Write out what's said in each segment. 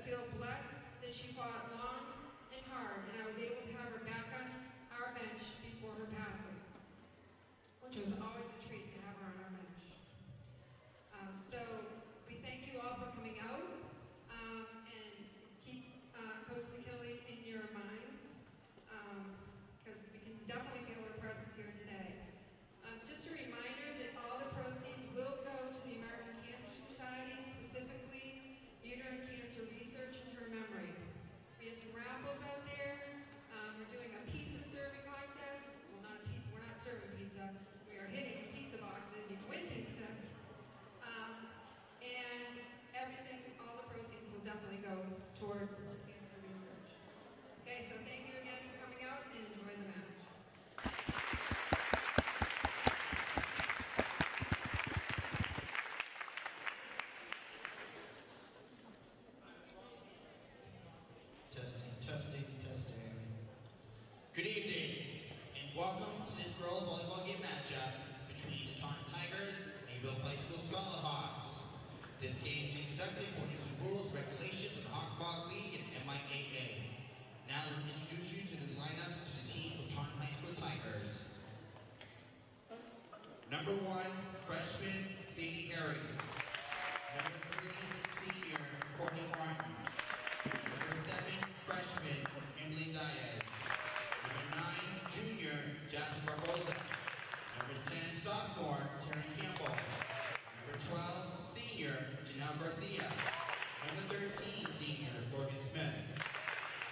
feel blessed that she fought long and hard, and I was able to have her back on our bench before her passing, which was always a treat to have her on our bench. So we thank you all for coming out, and keep Coach Sakilli in your minds, because we can definitely feel her presence here today. Just a reminder that all the proceeds will go to the American Cancer Society, specifically uterine cancer research in her memory. We have some raffles out there. We're doing a pizza serving contest. Well, not a pizza, we're not serving pizza. We are hitting pizza boxes. You can win pizza. And everything, all the proceeds will definitely go toward cancer research. Okay, so thank you again for coming out and enjoy the match. Testing. Good evening, and welcome to this girls volleyball game matchup between the Taunton Tigers and Milford High School Scarlet Hawks. This game is being conducted according to the rules, regulations of the Volleyball League and MIAA. Now let's introduce you to the lineups to the team from Taunton High School Tigers. Number 1, freshman Sadie Harry. Number 3, senior Courtney Martin. Number 7, freshman Emily Diaz. Number 9, junior Jackson Barbosa. Number 10, sophomore Terry Campbell. Number 12, senior Janelle Garcia. Number 13, senior Morgan Smith.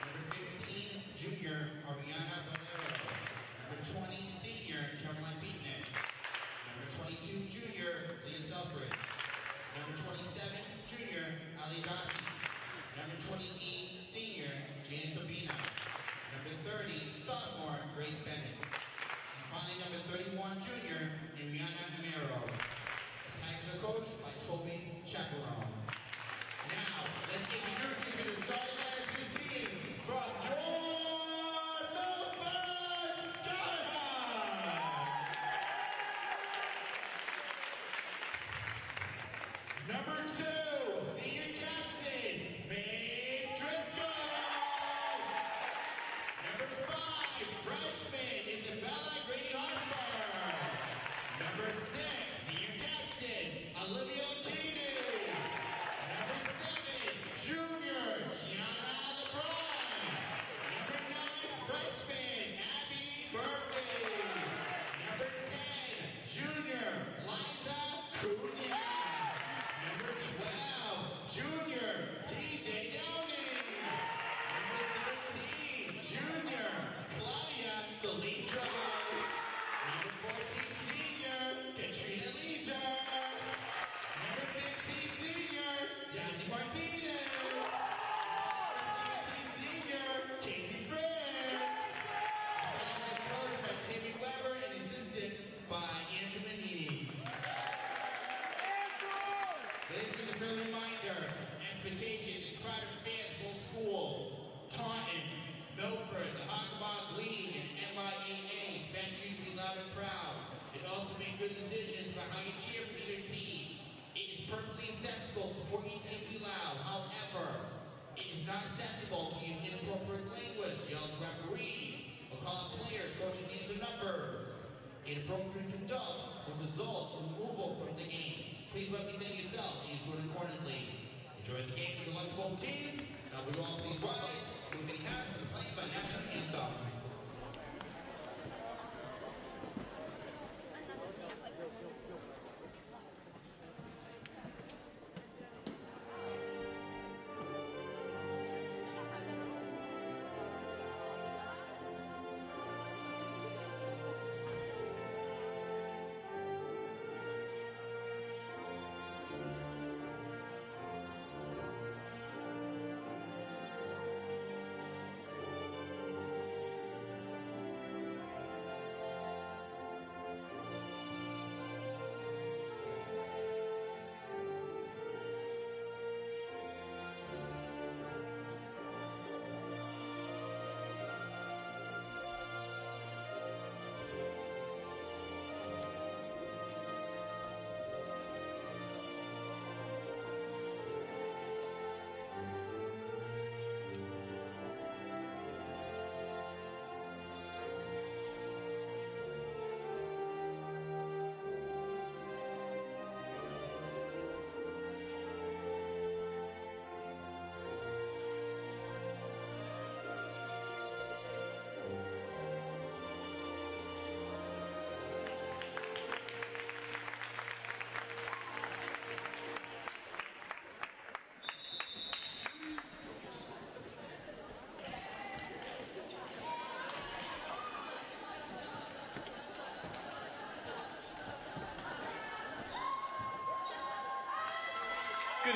Number 15, junior Ariana Valero. Number 20, senior Caroline Beatnick. Number 22, junior Leah Selfridge. Number 27, junior Ali Bassi. Number 28, senior Jane Sabina. Number 30, sophomore Grace Bennett. And finally, number 31, junior Ariana Amaro. The Tigers are coached by Toby Chaperone. Now, let's introduce you to the starting lineup to the team from your Milford Scarlet. Number 2, senior captain, Mae Driscoll. Number 5, freshman, Isabella Grady Harper. Number 6, senior captain, Olivia Keeney. Number 7, junior, Gianna LeBron. Number 9, freshman, Abby Murphy. Number 10, junior, Liza Cunha. Number 12, junior, TJ Downing. Number 13, junior, Claudia Salitra. Number 14, senior, Katrina Leisure. Number 15, senior, Jazzy Martinez. Number 17, senior, Casey Fritz. Coached by Tammy Weber and assisted by Andrew Manini. This is a friendly reminder, expectations and crowd of fans for both schools. Taunton, Milford, the Volleyball League, and MIAA expect you to be loud and proud, and also make good decisions about how you cheer for either team. It is perfectly acceptable to support each team be loud. However, it is not acceptable to use inappropriate language, yell at referees, or call out players, coaching names or numbers. Inappropriate conduct will result in removal from the game. Please represent yourself and use word accordingly. Enjoy the game for the electable teams. Now we all please rise. We're going to have to play by national anthem.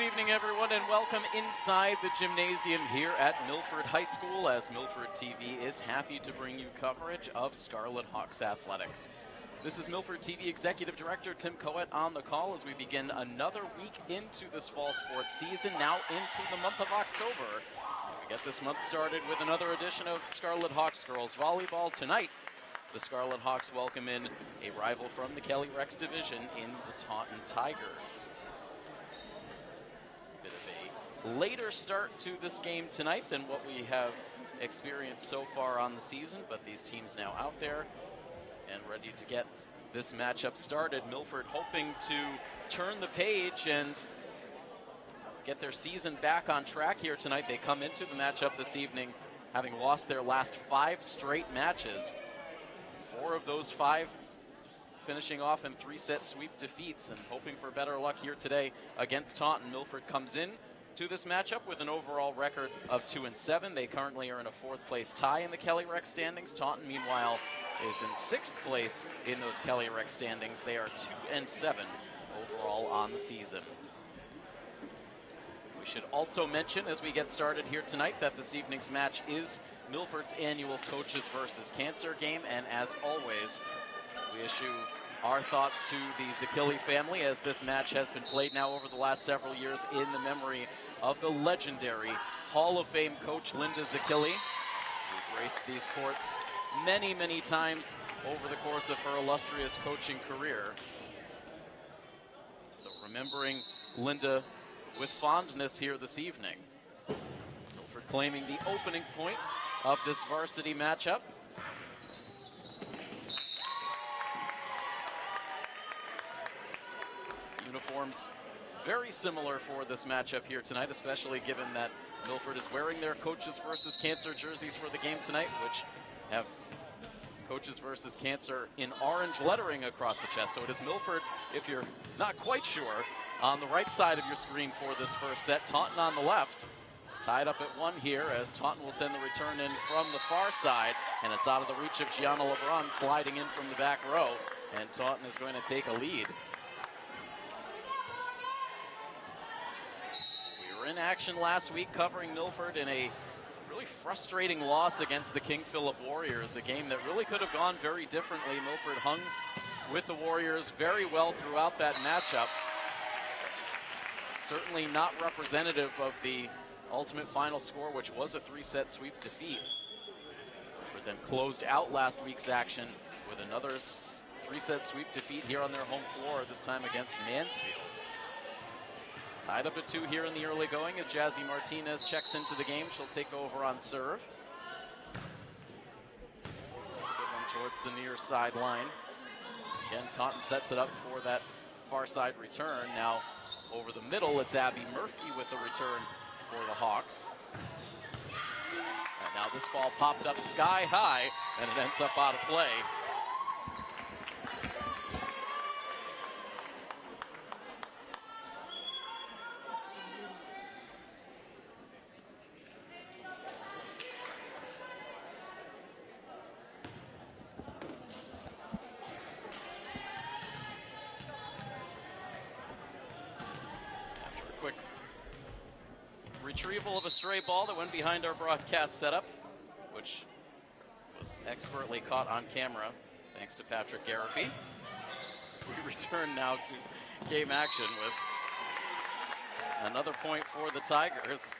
evening, everyone, and welcome inside the gymnasium here at Milford High School, as Milford TV is happy to bring you coverage of Scarlet Hawks athletics. This is Milford TV Executive Director Tim Coet on the call as we begin another week into this fall sports season, now into the month of October. We get this month started with another edition of Scarlet Hawks Girls Volleyball. Tonight, the Scarlet Hawks welcome in a rival from the Kelly Rex division in the Taunton Tigers. Bit of a later start to this game tonight than what we have experienced so far on the season, but these teams now out there and ready to get this matchup started. Milford hoping to turn the page and get their season back on track here tonight. They come into the matchup this evening having lost their last 5 straight matches. 4 of those 5 finishing off in 3-set sweep defeats, and hoping for better luck here today against Taunton. Milford comes in to this matchup with an overall record of 2-7. They currently are in a 4th place tie in the Kelly Rex standings. Taunton, meanwhile, is in 6th place in those Kelly Rex standings. They are 2-7 overall on the season. We should also mention as we get started here tonight that this evening's match is Milford's annual Coaches versus Cancer game, and as always, we issue our thoughts to the Zakili family as this match has been played now over the last several years in the memory of the legendary Hall of Fame coach Linda Zakili, who graced these courts many, many times over the course of her illustrious coaching career. So remembering Linda with fondness here this evening. Milford claiming the opening point of this varsity matchup. Uniforms very similar for this matchup here tonight, especially given that Milford is wearing their Coaches versus Cancer jerseys for the game tonight, which have Coaches versus Cancer in orange lettering across the chest. So it is Milford, if you're not quite sure, on the right side of your screen for this first set. Taunton on the left. Tied up at 1 here as Taunton will send the return in from the far side, and it's out of the reach of Gianna LeBron sliding in from the back row, and Taunton is going to take a lead. We were in action last week covering Milford in a really frustrating loss against the King Philip Warriors, a game that really could have gone very differently. Milford hung with the Warriors very well throughout that matchup. Certainly not representative of the ultimate final score, which was a 3-set sweep defeat. For them closed out last week's action with another 3-set sweep defeat here on their home floor, this time against Mansfield. Tied up at 2 here in the early going as Jazzy Martinez checks into the game. She'll take over on serve. That's a good one towards the near sideline. Again, Taunton sets it up for that far side return. Now over the middle, it's Abby Murphy with the return for the Hawks. And now this ball popped up sky high, and it ends up out of play. Retrieval of a stray ball that went behind our broadcast setup, which was expertly caught on camera thanks to Patrick Garapi. We return now to game action with another point for the Tigers.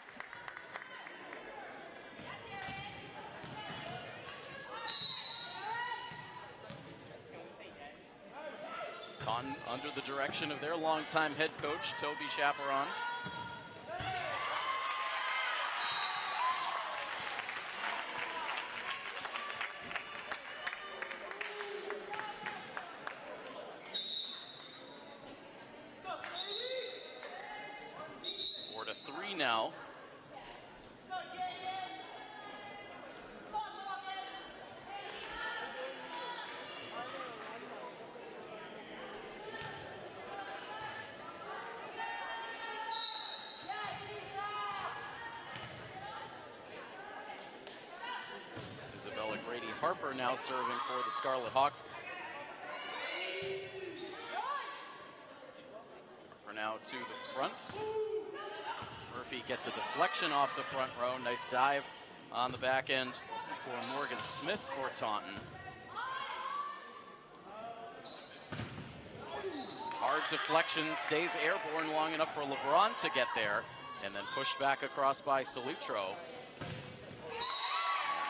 Taunton under the direction of their longtime head coach, Toby Chaperon. Now. Isabella Grady-Harper now serving for the Scarlet Hawks. For now to the front. Murphy gets a deflection off the front row. Nice dive on the back end for Morgan Smith for Taunton. Hard deflection, stays airborne long enough for LeBron to get there, and then pushed back across by Solitro.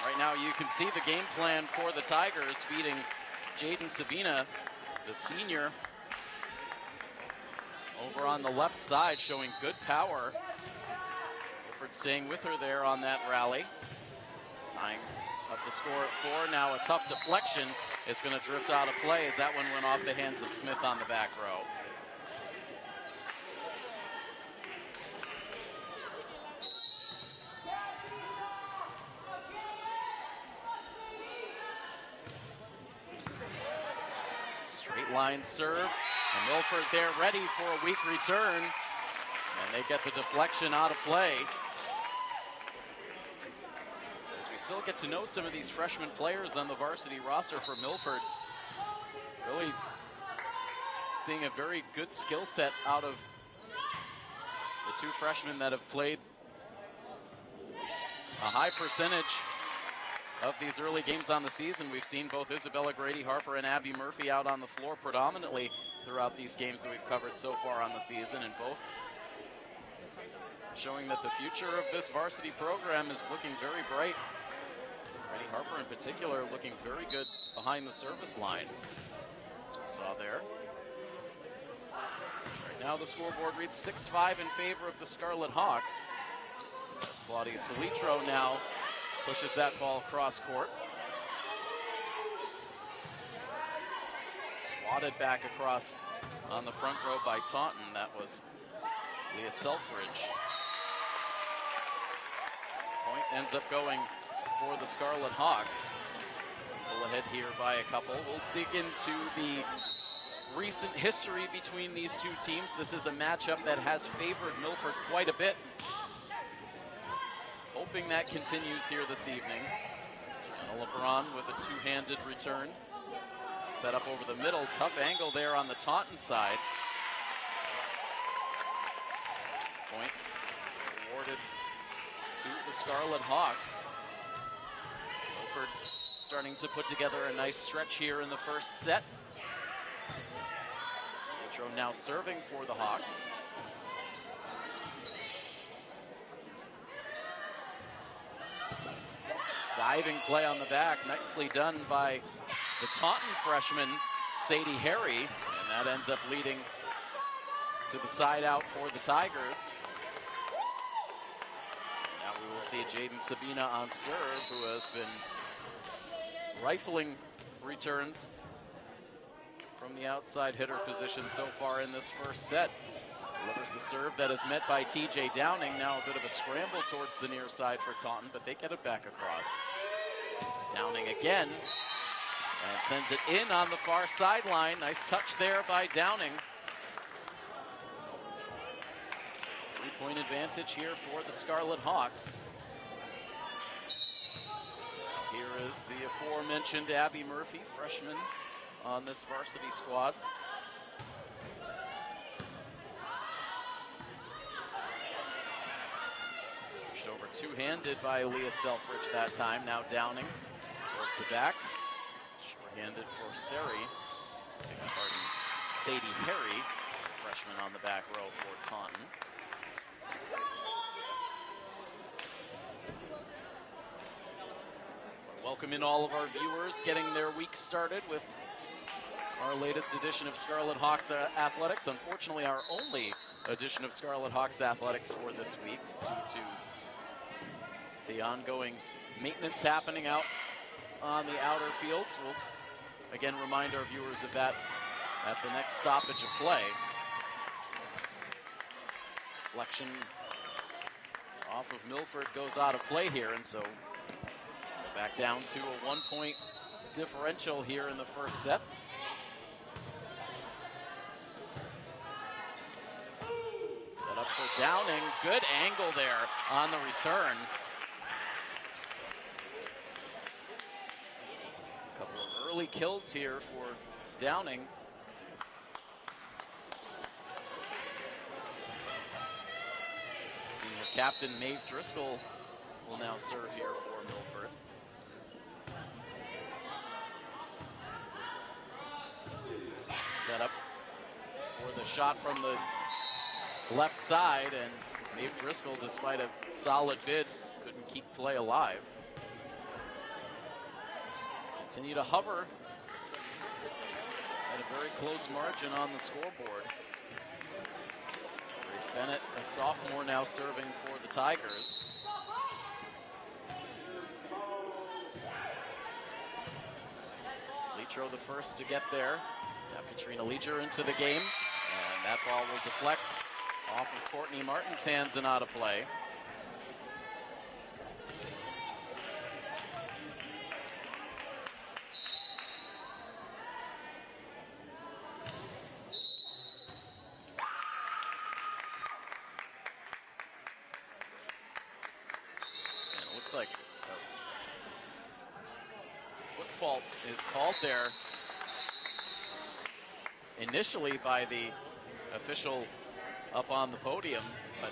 Right now you can see the game plan for the Tigers, feeding Jaden Sabina, the senior, over on the left side, showing good power. Milford staying with her there on that rally. Tying up the score at 4. Now a tough deflection. It's going to drift out of play as that one went off the hands of Smith on the back row. Straight line serve, and Milford there ready for a weak return, and they get the deflection out of play. As we still get to know some of these freshman players on the varsity roster for Milford, really seeing a very good skill set out of the two freshmen that have played a high percentage of these early games on the season. We've seen both Isabella Grady-Harper and Abby Murphy out on the floor predominantly throughout these games that we've covered so far on the season, and both showing that the future of this varsity program is looking very bright. Grady-Harper in particular looking very good behind the service line, as we saw there. Right now the scoreboard reads 6-5 in favor of the Scarlet Hawks. As Claudia Solitro now pushes that ball cross court. Swatted back across on the front row by Taunton. That was Leah Selfridge. Point ends up going for the Scarlet Hawks. Pull ahead here by a couple. We'll dig into the recent history between these two teams. This is a matchup that has favored Milford quite a bit. Hoping that continues here this evening. And LeBron with a two-handed return. Set up over the middle. Tough angle there on the Taunton side. Point awarded to the Scarlet Hawks. Milford starting to put together a nice stretch here in the first set. Solitro now serving for the Hawks. Diving play on the back, nicely done by the Taunton freshman, Sadie Harry, and that ends up leading to the side out for the Tigers. Now we will see Jaden Sabina on serve, who has been rifling returns from the outside hitter position so far in this first set. Delivers the serve that is met by TJ Downing. Now a bit of a scramble towards the near side for Taunton, but they get it back across. Downing again, and sends it in on the far sideline. Nice touch there by Downing. 3-point advantage here for the Scarlet Hawks. Here is the aforementioned Abby Murphy, freshman on this varsity squad. Pushed over two-handed by Leah Selfridge that time. Now Downing towards the back. Short-handed for Sari. Sadie Harry, freshman on the back row for Taunton. Welcome in all of our viewers getting their week started with our latest edition of Scarlet Hawks Athletics. Unfortunately, our only edition of Scarlet Hawks Athletics for this week due to the ongoing maintenance happening out on the outer fields. We'll again remind our viewers of that at the next stoppage of play. Deflection off of Milford goes out of play here, and so back down to a 1-point differential here in the first set. Set up for Downing. Good angle there on the return. A couple of early kills here for Downing. Senior captain Maeve Driscoll will now serve here for Milford. Set up for the shot from the left side, and Maeve Driscoll, despite a solid bid, couldn't keep play alive. Continue to hover at a very close margin on the scoreboard. Grace Bennett, a sophomore, now serving for the Tigers. Litro the first to get there. Now Katrina Leger into the game, and that ball will deflect off of Courtney Martin's hands and out of play. And it looks like a foot fault is called there initially by the official up on the podium, but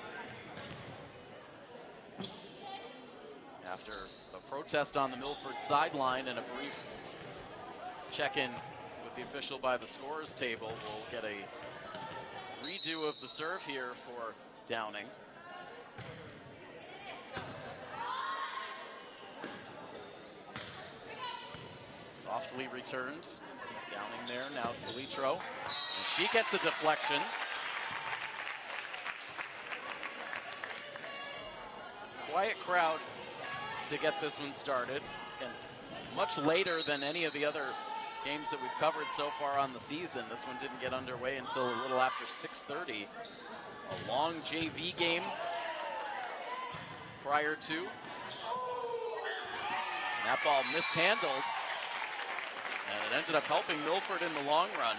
after a protest on the Milford sideline and a brief check-in with the official by the scorer's table, we'll get a redo of the serve here for Downing. Softly returned. Downing there, now Solitro. And she gets a deflection. Quiet crowd to get this one started, and much later than any of the other games that we've covered so far on the season. This one didn't get underway until a little after 6:30. A long JV game prior to. And that ball mishandled, and it ended up helping Milford in the long run.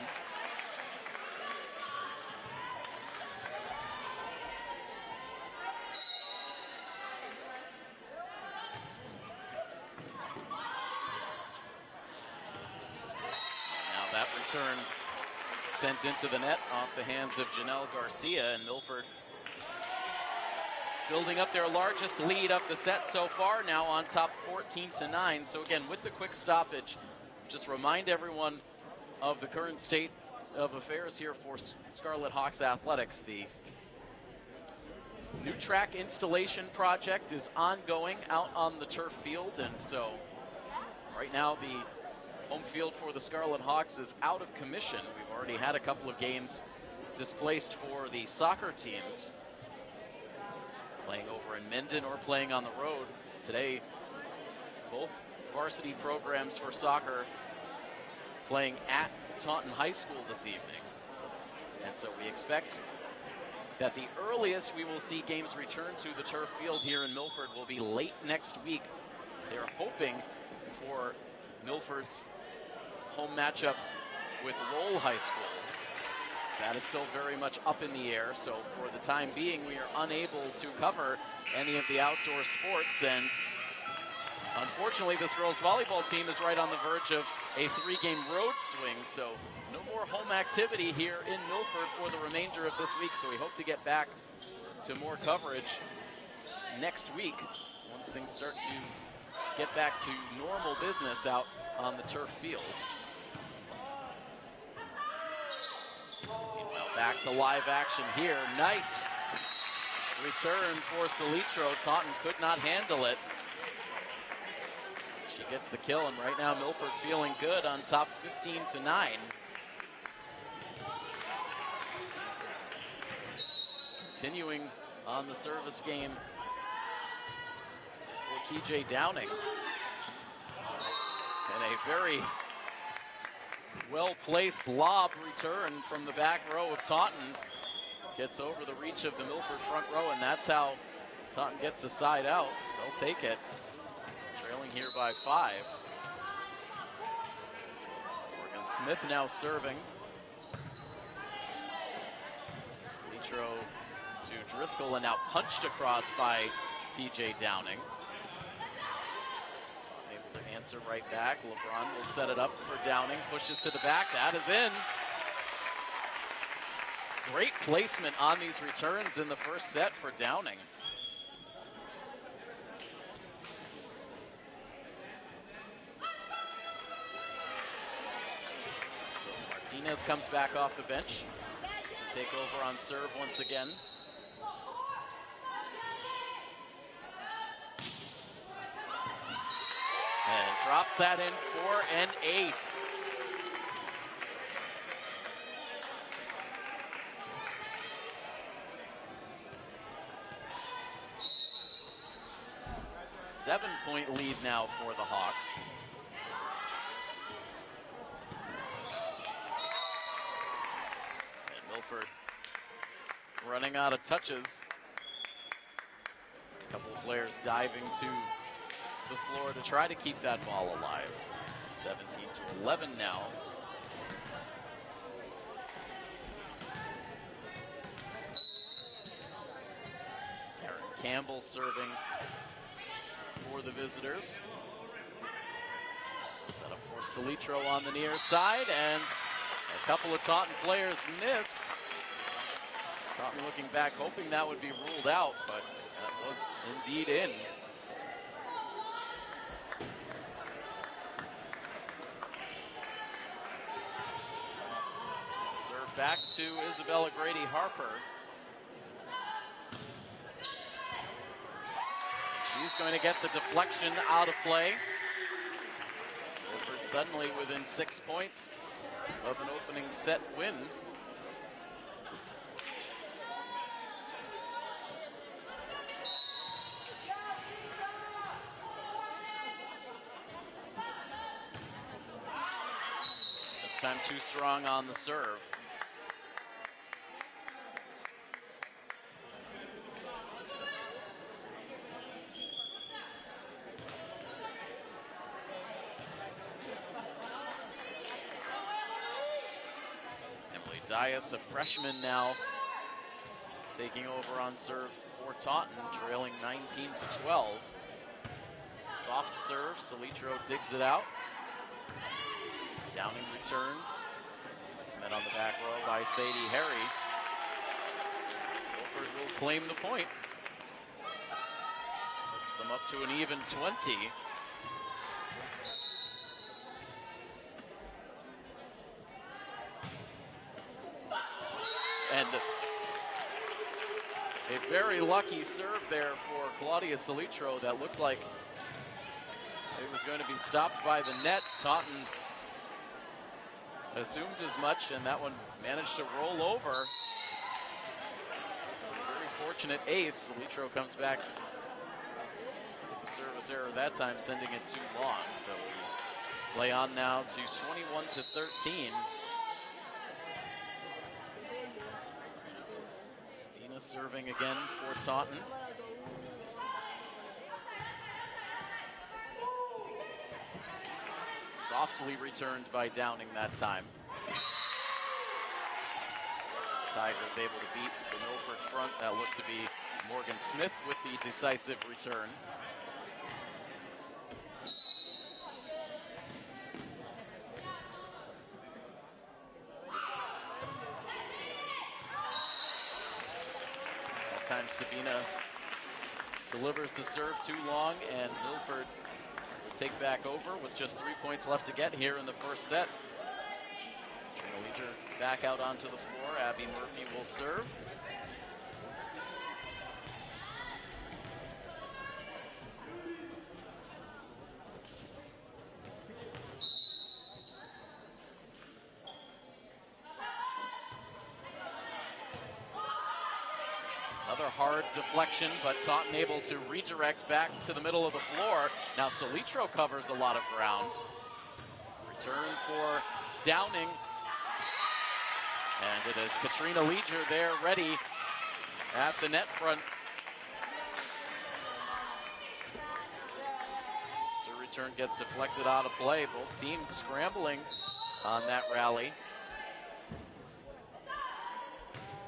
Return sent into the net off the hands of Janelle Garcia, and Milford building up their largest lead of the set so far, now on top 14-9. So again, with the quick stoppage, just remind everyone of the current state of affairs here for Scarlet Hawks Athletics. The new track installation project is ongoing out on the turf field, and so right now the home field for the Scarlet Hawks is out of commission. We've already had a couple of games displaced for the soccer teams, playing over in Mendon or playing on the road. Today, both varsity programs for soccer playing at Taunton High School this evening. And so we expect that the earliest we will see games return to the turf field here in Milford will be late next week. They're hoping for Milford's home matchup with Lowell High School. That is still very much up in the air, so for the time being we are unable to cover any of the outdoor sports, and unfortunately this girls volleyball team is right on the verge of a 3-game road swing, so no more home activity here in Milford for the remainder of this week, so we hope to get back to more coverage next week once things start to get back to normal business out on the turf field. Meanwhile, back to live action here. Nice return for Solitro. Taunton could not handle it. She gets the kill, and right now Milford feeling good on top 15-9. Continuing on the service game for TJ Downing. And a very well-placed lob return from the back row of Taunton. Gets over the reach of the Milford front row, and that's how Taunton gets a side out. They'll take it. Trailing here by 5. Morgan Smith now serving. Litro to Driscoll, and now punched across by TJ Downing. Able to answer right back. LeBron will set it up for Downing. Pushes to the back. That is in. Great placement on these returns in the first set for Downing. Martinez comes back off the bench. Take over on serve once again. And drops that in for an ace. Seven-point lead now for the Hawks. And Milford running out of touches. A couple of players diving to the floor to try to keep that ball alive. 17-11 now. Taryn Campbell serving for the visitors. Set up for Solitro on the near side, and a couple of Taunton players miss. Taunton looking back, hoping that would be ruled out, but that was indeed in. So serve back to Isabella Grady-Harper. She's going to get the deflection out of play. Milford suddenly within 6 points of an opening set win. This time too strong on the serve. Dias, a freshman now, taking over on serve for Taunton, trailing 19-12. Soft serve, Solitro digs it out. Downing returns. It's met on the back row by Sadie Harry. Milford will claim the point. Puts them up to an even 20. And a very lucky serve there for Claudia Solitro that looked like it was going to be stopped by the net. Taunton assumed as much, and that one managed to roll over. Very fortunate ace. Solitro comes back with the service error that time, sending it too long. So we play on now to 21-13. Serving again for Taunton. Softly returned by Downing that time. Tigers able to beat the Milford front. That looked to be Morgan Smith with the decisive return. Time Sabina delivers the serve too long, and Milford will take back over with just 3 points left to get here in the first set. Katrina Leger back out onto the floor. Abby Murphy will serve. Another hard deflection, but Taunton able to redirect back to the middle of the floor. Now Solitro covers a lot of ground. Return for Downing. And it is Katrina Leger there ready at the net front. So return gets deflected out of play. Both teams scrambling on that rally.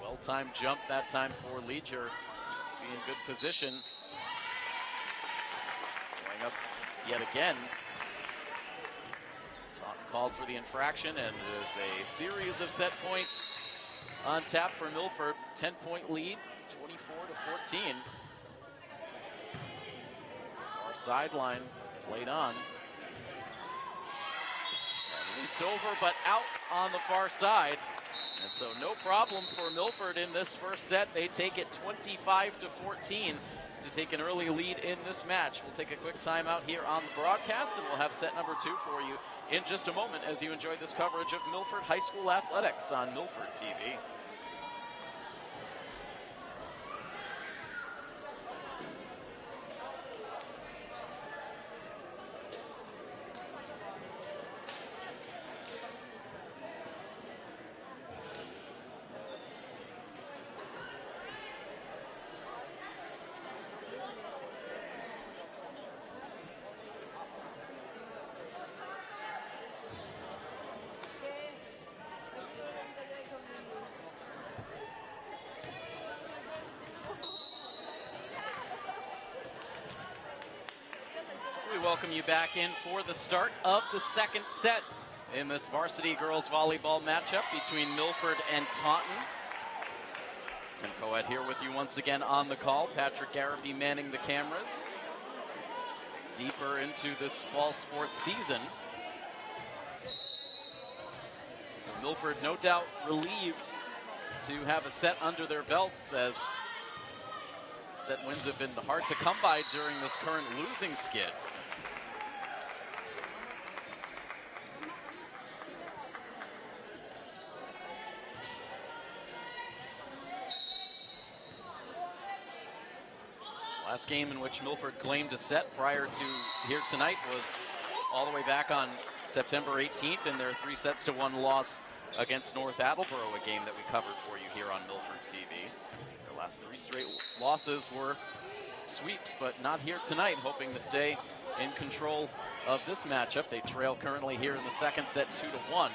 Well-timed jump that time for Leger to be in good position. Going up yet again. Taunton called for the infraction, and it is a series of set points on tap for Milford. 10-point lead, 24-14. Our sideline played on. And Looped over, but out on the far side. And so no problem for Milford in this first set. They take it 25-14 to take an early lead in this match. We'll take a quick timeout here on the broadcast, and we'll have set number 2 for you in just a moment as you enjoy this coverage of Milford High School athletics on Milford TV. We welcome you back in for the start of the second set in this varsity girls volleyball matchup between Milford and Taunton. Tim Coed here with you once again on the call. Patrick Garabee manning the cameras. Deeper into this fall sports season. So Milford, no doubt, relieved to have a set under their belts, as set wins have been hard to come by during this current losing skid. Last game in which Milford claimed a set prior to here tonight was all the way back on September 18th in their 3-1 loss against North Attleboro, a game that we covered for you here on Milford TV. Their last 3 straight losses were sweeps, but not here tonight, hoping to stay in control of this matchup. They trail currently here in the second set 2-1.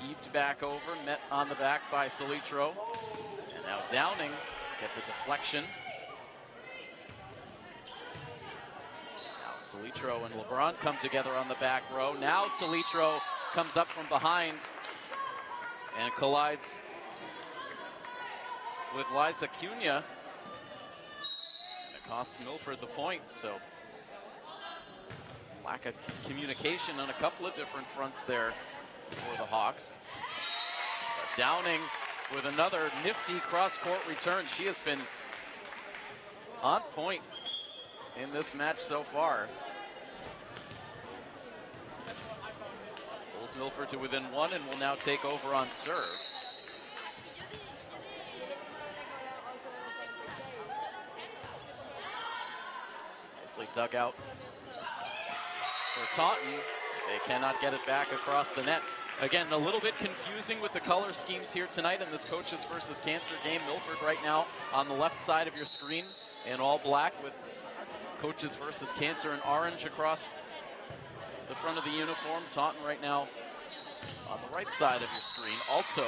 Heaved back over, met on the back by Solitro. And now Downing gets a deflection. Now Solitro and LeBron come together on the back row. Now Solitro comes up from behind and collides with Liza Cunha. And it costs Milford the point, so lack of communication on a couple of different fronts there for the Hawks. But Downing with another nifty cross-court return. She has been on point in this match so far. Pulls Milford to within 1 and will now take over on serve. Nicely dug out for Taunton. They cannot get it back across the net. Again, a little bit confusing with the color schemes here tonight in this Coaches versus Cancer game. Milford right now on the left side of your screen in all black, with Coaches versus Cancer in orange across the front of the uniform. Taunton right now on the right side of your screen, also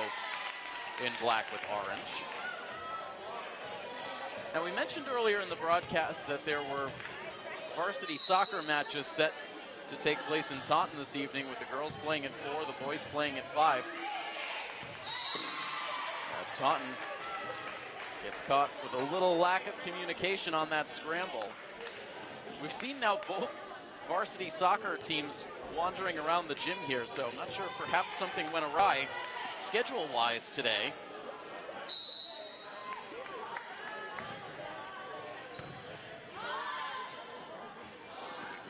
in black with orange. Now, we mentioned earlier in the broadcast that there were varsity soccer matches set to take place in Taunton this evening, with the girls playing at 4, the boys playing at 5. As Taunton gets caught with a little lack of communication on that scramble. We've seen now both varsity soccer teams wandering around the gym here, so I'm not sure, perhaps something went awry schedule-wise today.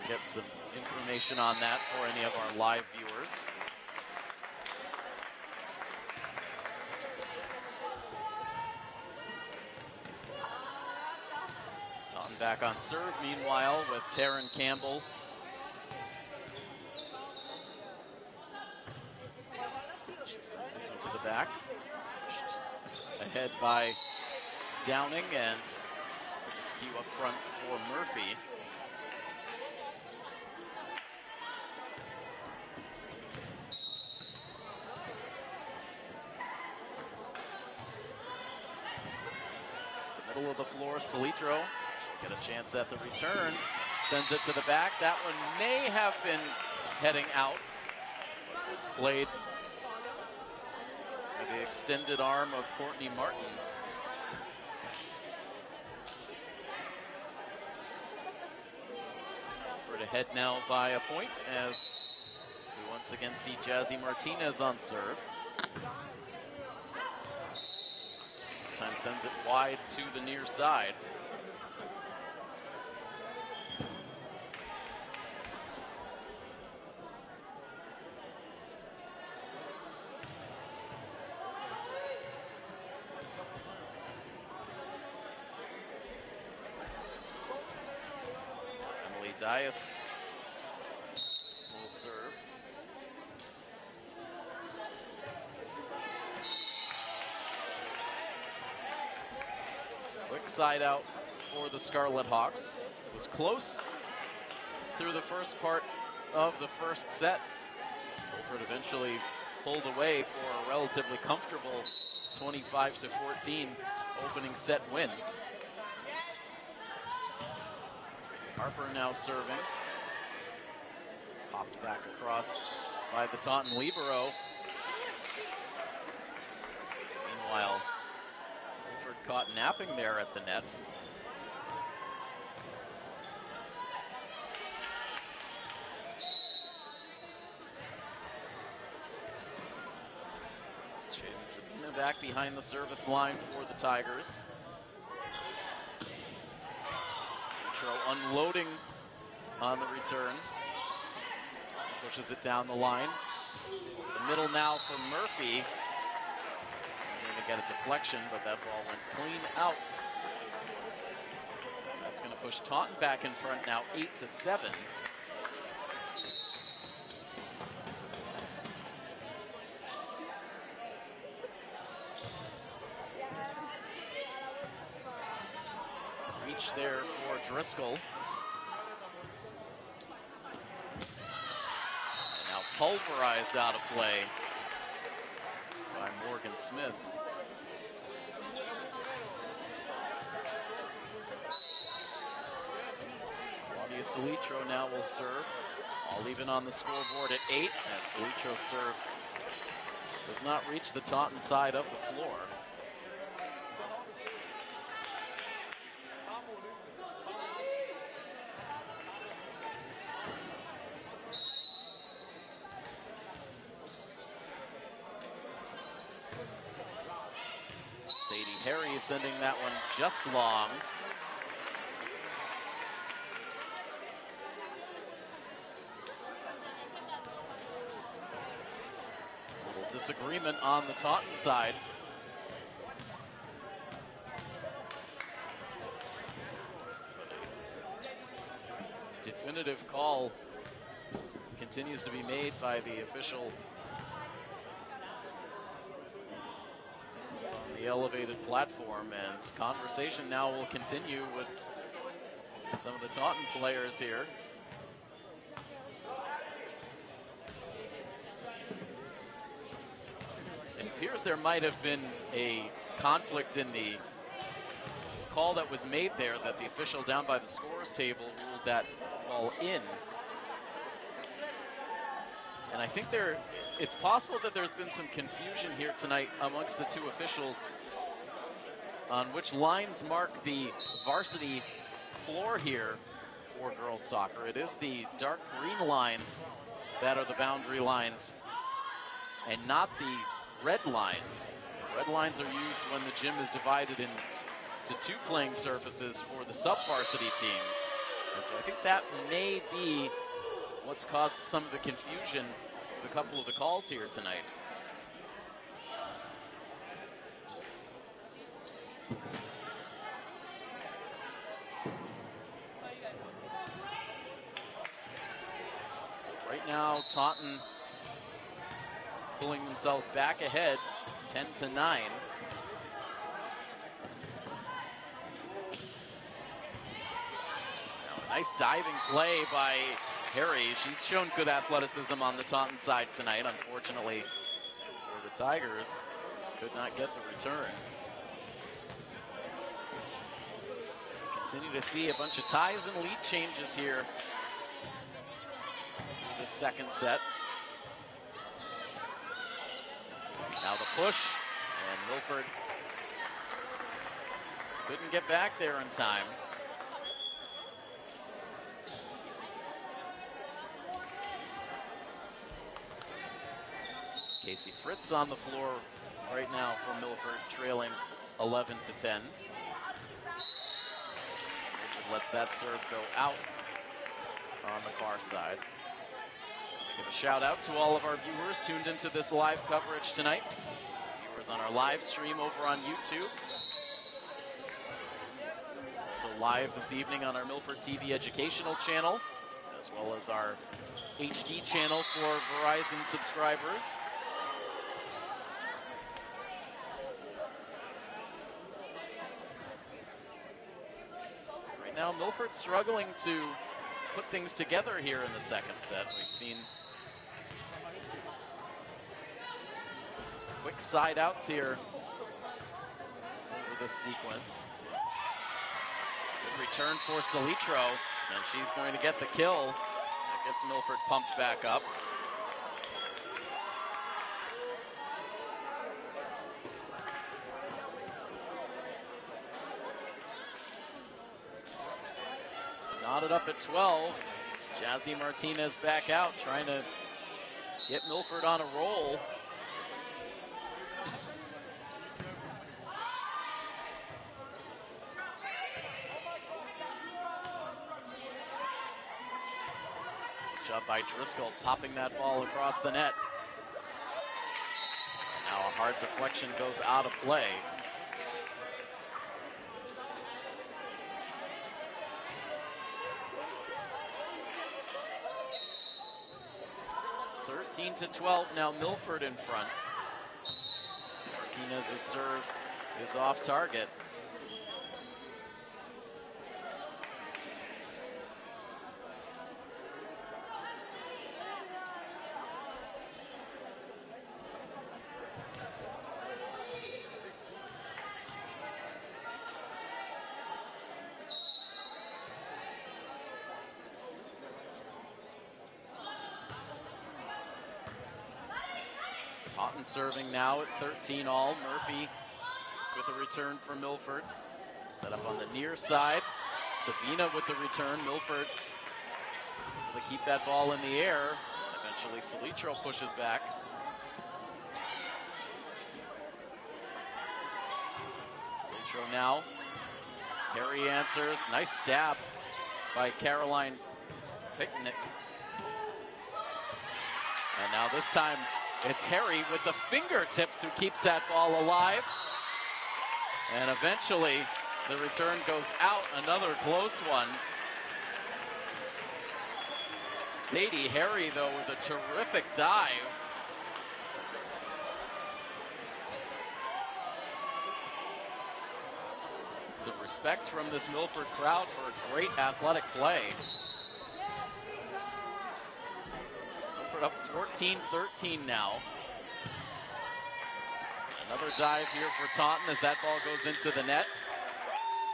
Get some information on that for any of our live viewers. Taunton back on serve, meanwhile, with Taryn Campbell. She sends this one to the back. Ahead by Downing, and skew up front for Murphy. Middle of the floor, Solitro. She'll get a chance at the return. Sends it to the back. That one may have been heading out, but was played by the extended arm of Courtney Martin. Milford ahead now by a point as we once again see Jazzy Martinez on serve. This time sends it wide to the near side. Dias will serve. Quick side out for the Scarlet Hawks. It was close through the first part of the first set. Milford eventually pulled away for a relatively comfortable 25-14 opening set win. Harper now serving. Popped back across by the Taunton libero. Meanwhile, Milford caught napping there at the net. Shaden Sabina back behind the service line for the Tigers. Unloading on the return. Pushes it down the line. The middle now for Murphy. Going to get a deflection, but that ball went clean out. That's going to push Taunton back in front now, 8-7. Reach there for Driscoll. Now pulverized out of play by Morgan Smith. Claudia Salitro now will serve. All even on the scoreboard at 8 as Salitro's serve does not reach the Taunton side of the floor. Harry sending that one just long. A little disagreement on the Taunton side. But a definitive call continues to be made by the official the elevated platform, and conversation now will continue with some of the Taunton players here. It appears there might have been a conflict in the call that was made there, that the official down by the scores table ruled that ball in. And I think it's possible that there's been some confusion here tonight amongst the two officials on which lines mark the varsity floor here for girls soccer. It is the dark green lines that are the boundary lines and not the red lines. The red lines are used when the gym is divided into two playing surfaces for the sub-varsity teams. And so I think that may be what's caused some of the confusion with a couple of the calls here tonight. So right now, Taunton pulling themselves back ahead, 10-9. Now a nice diving play by Harry. She's shown good athleticism on the Taunton side tonight. Unfortunately for the Tigers, could not get the return. So we continue to see a bunch of ties and lead changes here through the second set. Now the push, and Milford couldn't get back there in time. Casey Fritz on the floor right now for Milford, trailing 11 to 10. Milford lets that serve go out on the far side. Give a shout out to all of our viewers tuned into this live coverage tonight. Viewers on our live stream over on YouTube. Also live this evening on our Milford TV educational channel, as well as our HD channel for Verizon subscribers. Right now, Milford struggling to put things together here in the second set. We've seen some quick side outs here over this sequence. Good return for Salitro, and she's going to get the kill. That gets Milford pumped back up. Knotted up at 12. Jazzy Martinez back out, trying to get Milford on a roll. Nice job by Driscoll, popping that ball across the net. Now a hard deflection goes out of play. To 12 now, Milford in front. Martinez's serve is off target. Taunton serving now at 13 all. Murphy with a return for Milford. Set up on the near side. Sabina with the return. Milford able to keep that ball in the air. Eventually Salitro pushes back. Salitro now. Harry answers. Nice stab by Caroline Picnic. And now this time it's Harry with the fingertips who keeps that ball alive. And eventually the return goes out, another close one. Sadie Harry, though, with a terrific dive. Some respect from this Milford crowd for a great athletic play. Up 14-13 now. Another dive here for Taunton as that ball goes into the net.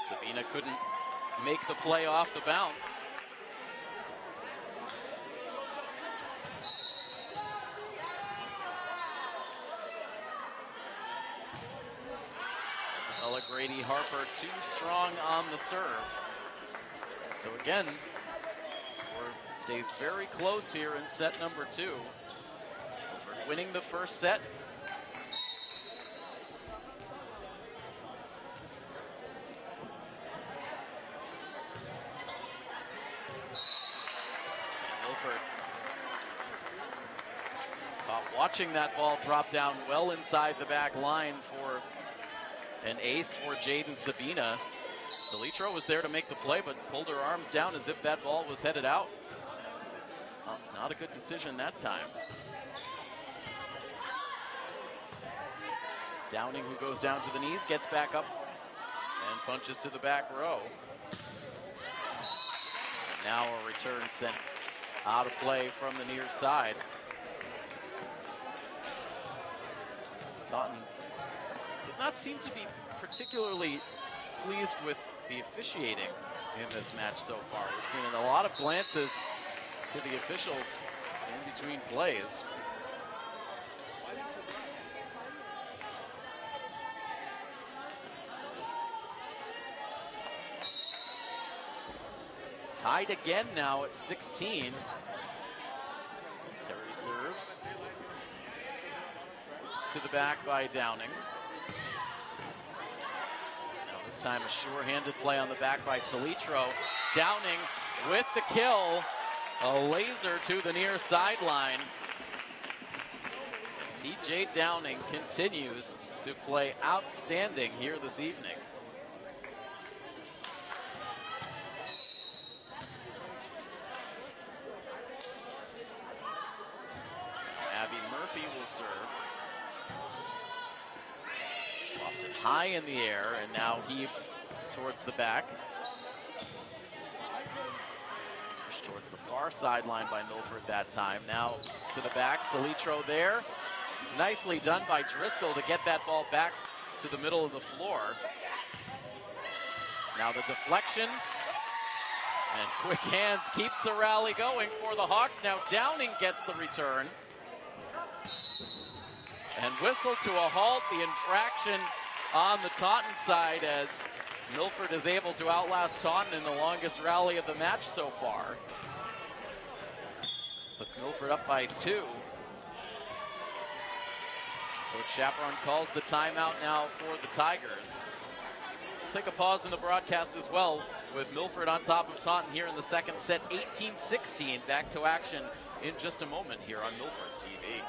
Sabina couldn't make the play off the bounce. Isabella Grady Harper too strong on the serve. So again, stays very close here in set number 2. Milford winning the first set. Milford caught watching that ball drop down well inside the back line for an ace for Jaden Sabina. Salitro was there to make the play, but pulled her arms down as if that ball was headed out. Not a good decision that time. It's Downing, who goes down to the knees, gets back up and punches to the back row. Now a return sent out of play from the near side. Taunton does not seem to be particularly pleased with the officiating in this match so far. We've seen a lot of glances to the officials in between plays. Tied again now at 16. As Harry serves. to the back by Downing. Now this time a sure-handed play on the back by Salitro. Downing with the kill. A laser to the near sideline. TJ Downing continues to play outstanding here this evening. Abby Murphy will serve. Lofted high in the air and now heaved towards the back. Pushed towards the far sideline by Milford that time. Now to the back, Salitro there. Nicely done by Driscoll to get that ball back to the middle of the floor. Now the deflection. And quick hands keeps the rally going for the Hawks. Now Downing gets the return. And whistle to a halt, the infraction on the Taunton side as Milford is able to outlast Taunton in the longest rally of the match so far. Puts Milford up by 2. Coach Chaperon calls the timeout now for the Tigers. We'll take a pause in the broadcast as well with Milford on top of Taunton here in the second set, 18-16. Back to action in just a moment here on Milford TV.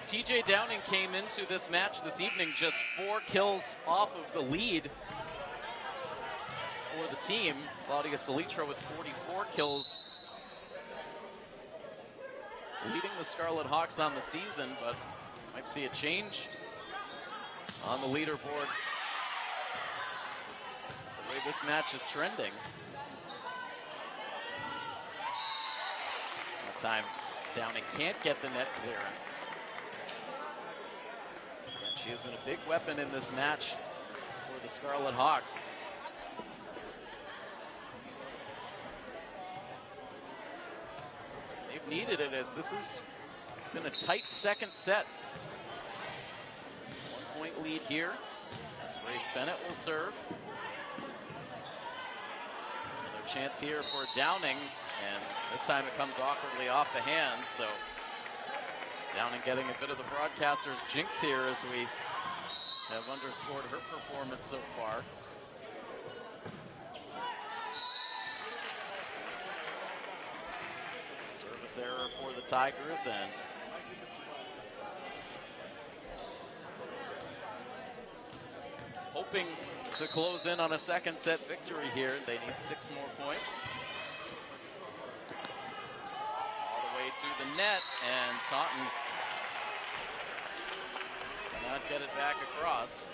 TJ Downing came into this match this evening just 4 kills off of the lead for the team. Claudia Salitro with 44 kills, leading the Scarlet Hawks on the season, but might see a change on the leaderboard the way this match is trending. That time Downing can't get the net clearance. She has been a big weapon in this match for the Scarlet Hawks. They've needed it as this has been a tight second set. 1-point lead here as Grace Bennett will serve. Another chance here for Downing, and this time it comes awkwardly off the hands, so Downing getting a bit of the broadcaster's jinx here as we have underscored her performance so far. Service error for the Tigers, and hoping to close in on a second set victory here. They need 6 more points. To the net, and Taunton cannot get it back across.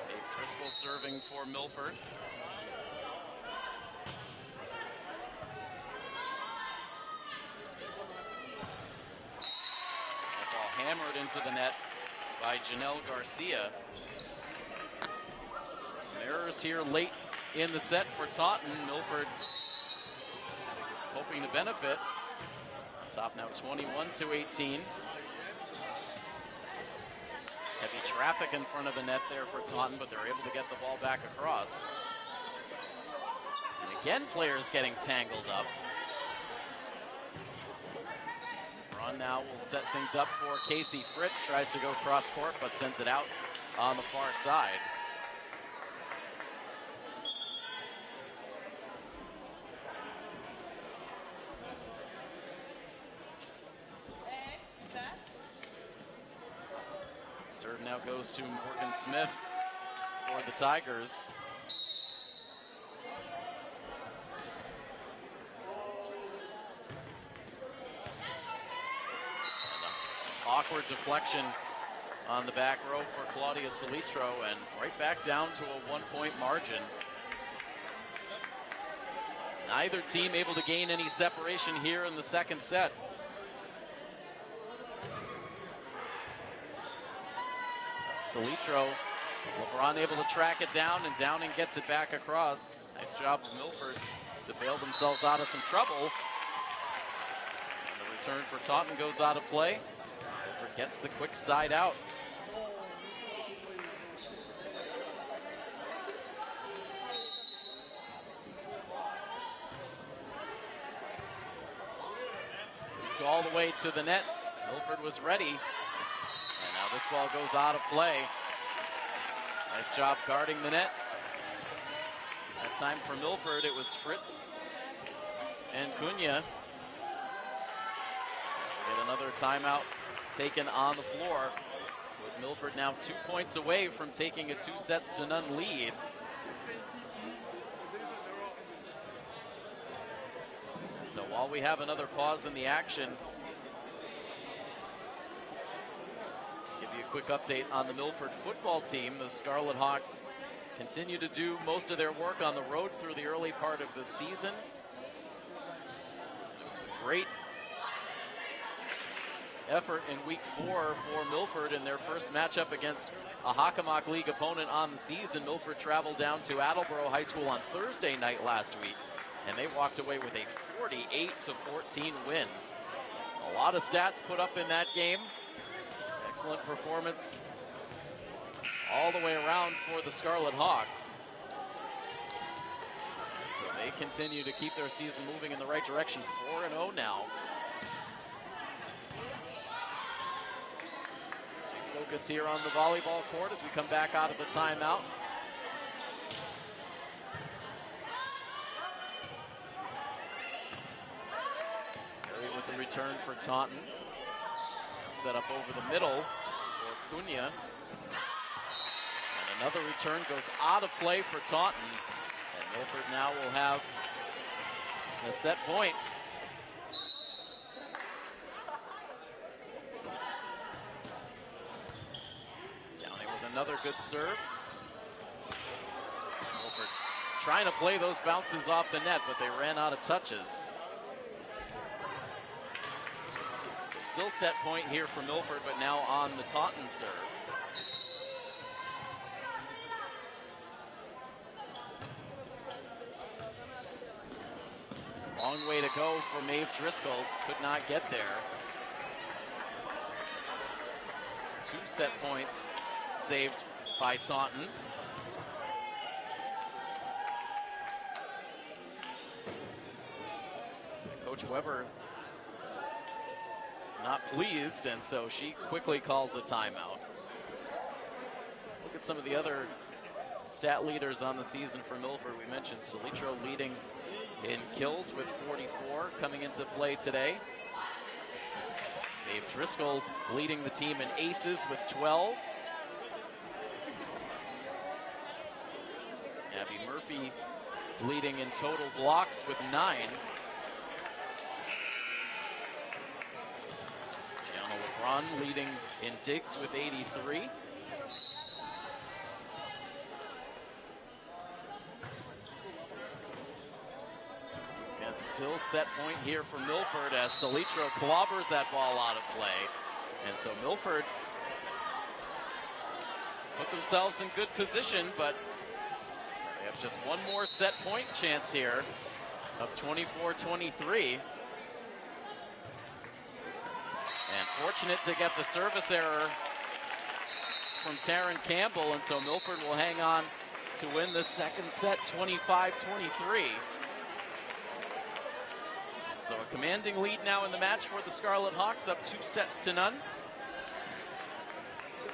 Dave Driscoll serving for Milford. That ball hammered into the net by Janelle Garcia. Some errors here late in the set for Taunton. Milford hoping to benefit. Top now 21-18. Heavy traffic in front of the net there for Taunton, but they're able to get the ball back across. And again, players getting tangled up. Braun now will set things up for Casey Fritz. Tries to go cross court, but sends it out on the far side. Serve now goes to Morgan Smith for the Tigers. And an awkward deflection on the back row for Claudia Salitro, and right back down to a 1-point margin. Neither team able to gain any separation here in the second set. Salitro, LeBron able to track it down, and Downing gets it back across. Nice job of Milford to bail themselves out of some trouble. And the return for Taunton goes out of play. Milford gets the quick side out. Moved all the way to the net. Milford was ready. And now this ball goes out of play. Nice job guarding the net. That time for Milford, it was Fritz and Cunha. We'll get another timeout taken on the floor, with Milford now 2 points away from taking a 2-0 lead. So while we have another pause in the action, give you a quick update on the Milford football team. The Scarlet Hawks continue to do most of their work on the road through the early part of the season. It was a great effort in week 4 for Milford in their first matchup against a Hockomock League opponent on the season. Milford traveled down to Attleboro High School on Thursday night last week, and they walked away with a 48-14 win. A lot of stats put up in that game. Excellent performance all the way around for the Scarlet Hawks. And so they continue to keep their season moving in the right direction, 4-0 now. Stay focused here on the volleyball court as we come back out of the timeout. Carey with the return for Taunton. Set up over the middle for Cunha. And another return goes out of play for Taunton. And Milford now will have a set point. Downing with another good serve. Milford trying to play those bounces off the net, but they ran out of touches. Still set point here for Milford, but now on the Taunton serve. Long way to go for Maeve Driscoll, could not get there. So 2 set points saved by Taunton. Coach Weber not pleased, and so she quickly calls a timeout. Look at some of the other stat leaders on the season for Milford. We mentioned Salitro leading in kills with 44 coming into play today. Dave Driscoll leading the team in aces with 12. Abby Murphy leading in total blocks with 9. LeBron leading in digs with 83. And still set point here for Milford as Salitro clobbers that ball out of play. And so Milford put themselves in good position, but they have just one more set point chance here of 24-23. And fortunate to get the service error from Taryn Campbell, and so Milford will hang on to win the second set 25-23. So a commanding lead now in the match for the Scarlet Hawks, up 2-0.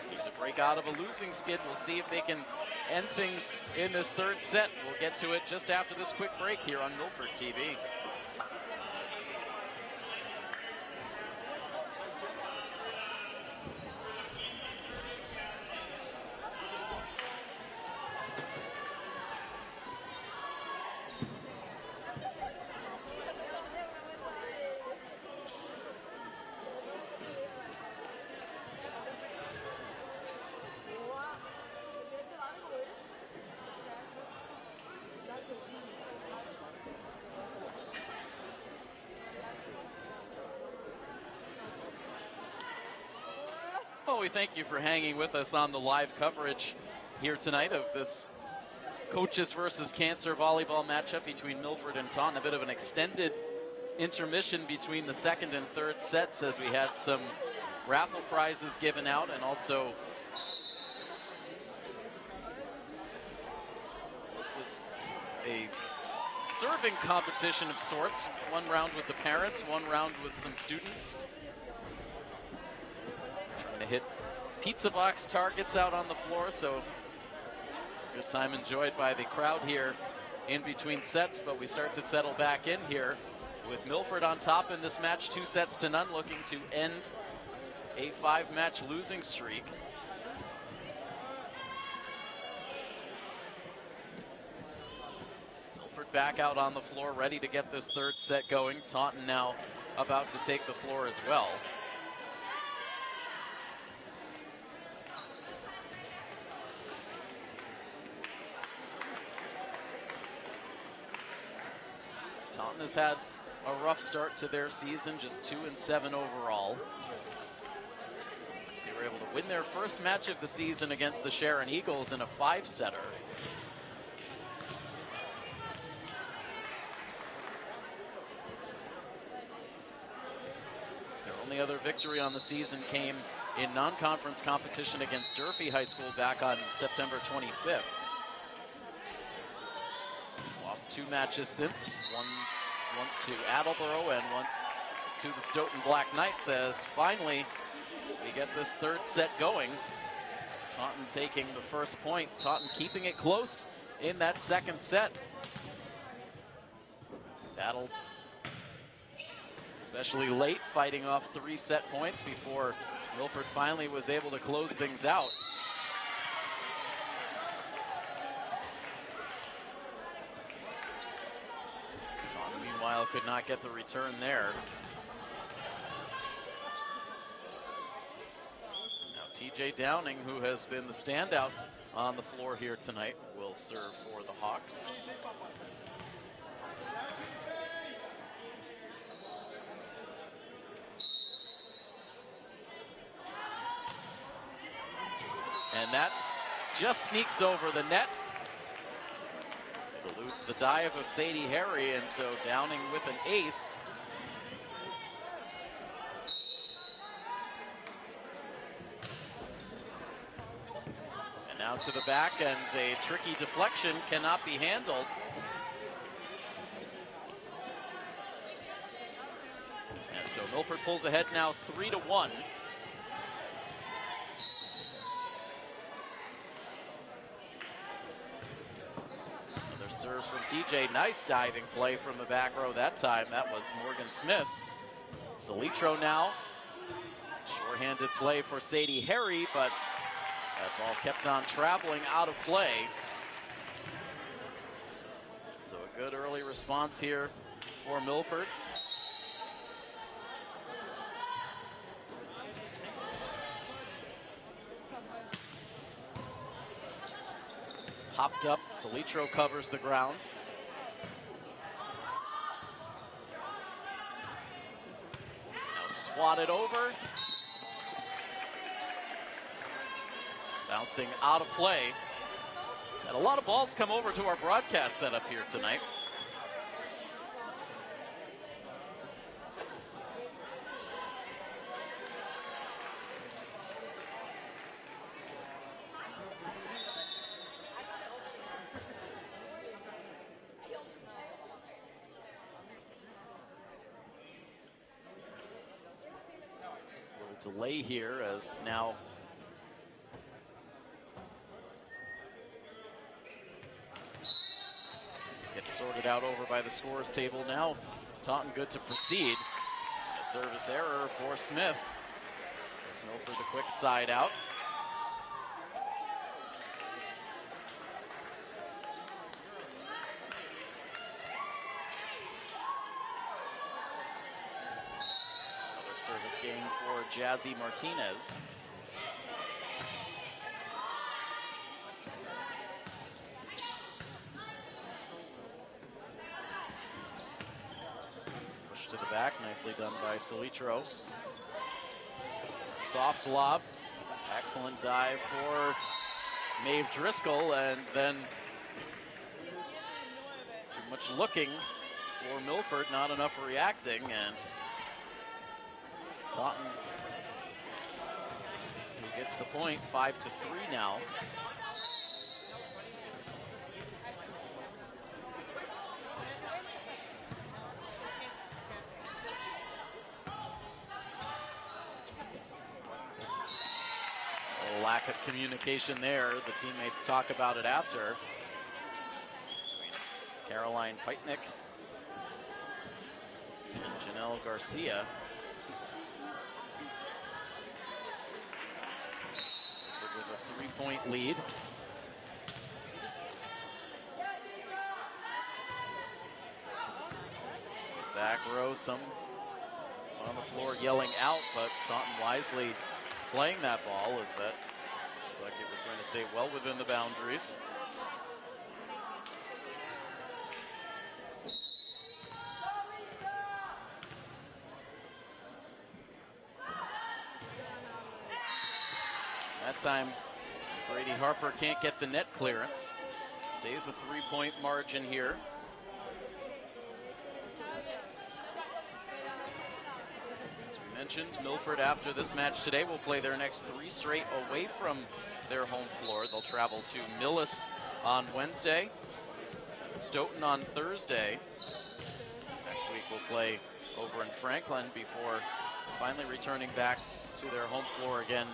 Needs a break out of a losing skid. We'll see if they can end things in this third set. We'll get to it just after this quick break here on Milford TV. Well, we thank you for hanging with us on the live coverage here tonight of this Coaches versus Cancer volleyball matchup between Milford and Taunton. A bit of an extended intermission between the second and third sets as we had some raffle prizes given out, and also it was a serving competition of sorts. One round with the parents, one round with some students. Trying to hit pizza box targets out on the floor, so good time enjoyed by the crowd here in between sets, but we start to settle back in here with Milford on top in this match, 2-0, looking to end a 5-match losing streak. Milford back out on the floor, ready to get this third set going. Taunton now about to take the floor as well. Taunton has had a rough start to their season, just 2-7 overall. They were able to win their first match of the season against the Sharon Eagles in a 5-setter. Their only other victory on the season came in non-conference competition against Durfee High School back on September 25th. Lost 2 matches since, once to Attleboro and once to the Stoughton Black Knights, as finally we get this third set going. Taunton taking the first point, Taunton keeping it close in that second set. Battled especially late, fighting off 3 set points before Milford finally was able to close things out. Meanwhile, could not get the return there. Now TJ Downing, who has been the standout on the floor here tonight, will serve for the Hawks. And that just sneaks over the net. Eludes the dive of Sadie Harry, and so Downing with an ace. And now to the back, and a tricky deflection cannot be handled. And so Milford pulls ahead now 3-1. Serve from TJ, nice diving play from the back row that time. That was Morgan Smith. Salitro now, shorthanded play for Sadie Harry, but that ball kept on traveling out of play. So a good early response here for Milford. Popped up, Salitro covers the ground. Now swatted over. Bouncing out of play. And a lot of balls come over to our broadcast setup here tonight. Delay here as now this gets sorted out over by the scorers table. Now Taunton good to proceed. A service error for Smith. There's Milford the quick side out. Service game for Jazzy Martinez. Push to the back, nicely done by Salitro. Soft lob, Excellent dive for Maeve Driscoll, and then too much looking for Milford, not enough reacting, and it's Taunton who gets the point, 5-3 now. Lack of communication there. The teammates talk about it after. Between Caroline Peitnick and Janelle Garcia. With a 3-point lead. Back row, some on the floor yelling out, but Taunton wisely playing that ball as that looks like it was going to stay well within the boundaries. That time, Brady Harper can't get the net clearance. Stays a 3-point margin here. Mentioned, Milford after this match today will play their next 3 straight away from their home floor. They'll travel to Millis on Wednesday, Stoughton on Thursday. Next week we'll play over in Franklin before finally returning back to their home floor again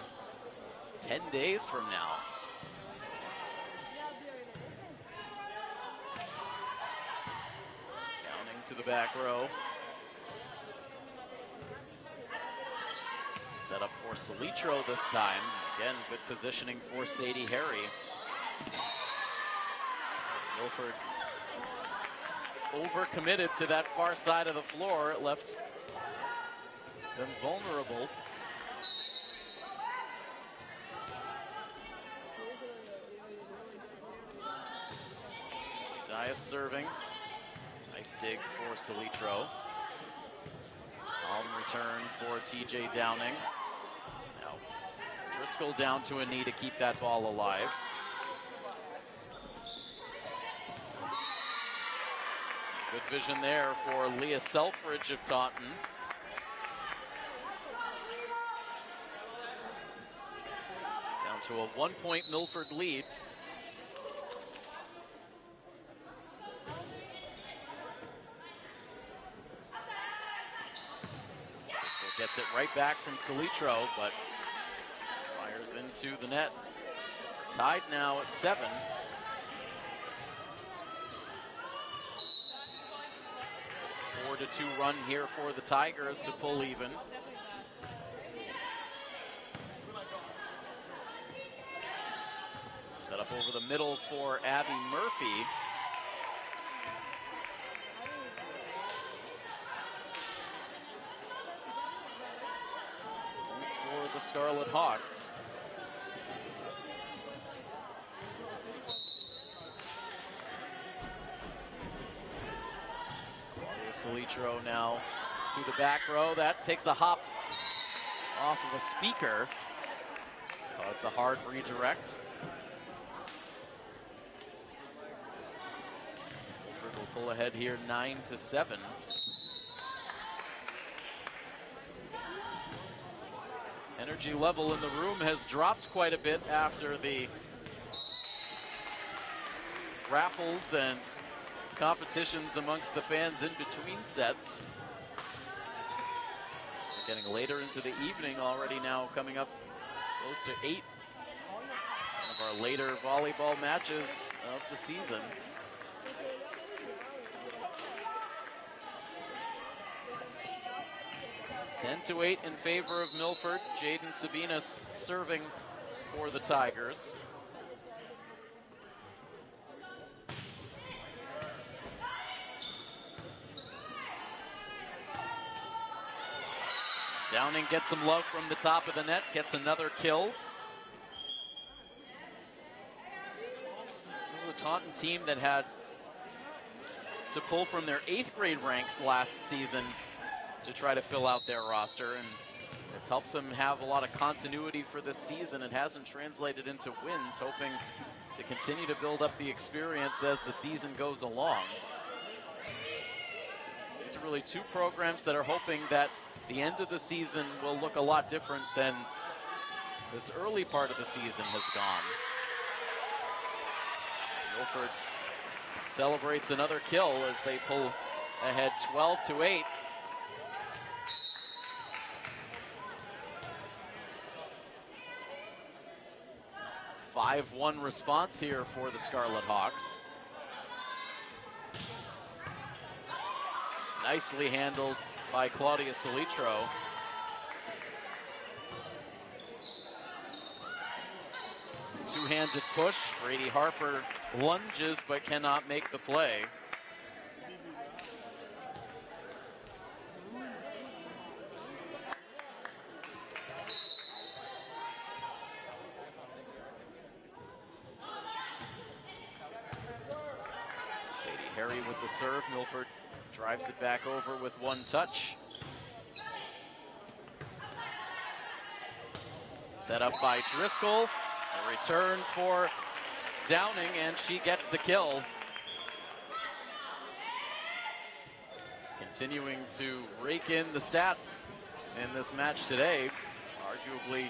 10 days from now. Downing to the back row. Set up for Salitro this time. Again, good positioning for Sadie Harry. Milford overcommitted to that far side of the floor. It left them vulnerable. Dias serving. Nice dig for Salitro. Calm return for TJ Downing. Now Driscoll down to a knee to keep that ball alive. Good vision there for Leah Selfridge of Taunton. Down to a 1-point Milford lead. Gets it right back from Salitro, but fires into the net. Tied now at 7. A 4-2 run here for the Tigers to pull even. Set up over the middle for Abby Murphy. The Scarlet Hawks. Salitro now to the back row. That takes a hop off of a speaker. Caused the hard redirect. Milford will pull ahead here 9-7. Energy level in the room has dropped quite a bit after the raffles and competitions amongst the fans in between sets. So getting later into the evening already, now coming up close to 8. One of our later volleyball matches of the season. to 8 in favor of Milford. Jaden Sabinas serving for the Tigers. Downing gets some love from the top of the net, gets another kill. This is a Taunton team that had to pull from their 8th grade ranks last season to try to fill out their roster, and It's helped them have a lot of continuity for this season. It hasn't translated into wins, hoping to continue to build up the experience as the season goes along. These are really two programs that are hoping that the end of the season will look a lot different than this early part of the season has gone. Milford celebrates another kill as they pull ahead 12-8. A 5-1 response here for the Scarlet Hawks. Nicely handled by Claudia Solitro. Two-handed push. Brady Harper lunges but cannot make the play. Sadie Harry with the serve. Milford drives it back over with one touch. Set up by Driscoll. A return for Downing, and she gets the kill. Continuing to rake in the stats in this match today. Arguably